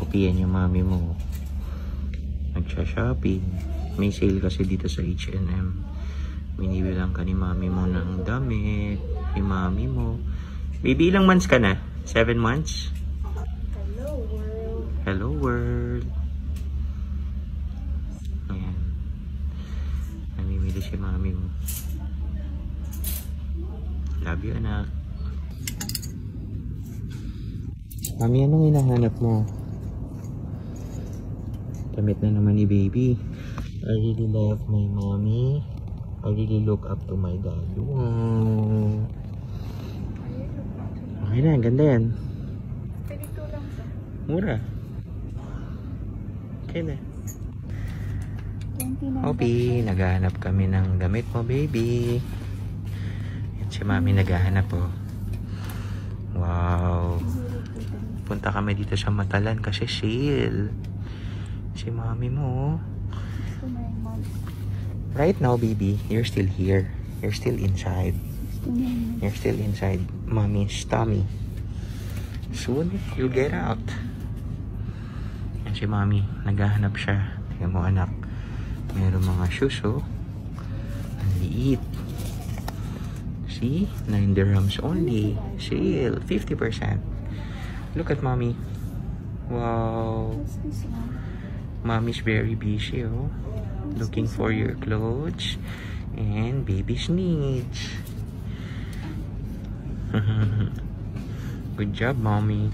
Shopee. Yan yung mami mo. Nagsha-shopping. May sale kasi dito sa H&M. Binibilang ka ni mami mo ng damit. Ni mami mo. Baby, ilang months ka na? 7 months? Hello world. Hello world. Ayan. Namimili si mami mo. Love you, anak. Mami, anong hinahanap mo? Damit na naman ni baby. I really love my mommy. I really look up to my dad. Wow. Okay na, ganda yan. Pwede ito lang sa Mura. Okay na. 29. Opi, naghahanap kami ng damit mo, baby. Yan si mami naghahanap, oh. Wow. Punta kami dito sa Matalan kasi sale. Si mami mo, oh. Right now, baby, you're still here. You're still inside. You're still inside mommy's tummy. Soon, you'll get out. Yan si mommy. Naghahanap siya. Tingnan mo, anak. Meron mga shoes, oh. Ang liit. See? 9 dirhams only. Sale. 50%. Look at mommy. Wow. What's this one? Mommy's very busy, oh. Looking for your clothes and baby's needs. Good job, mommy.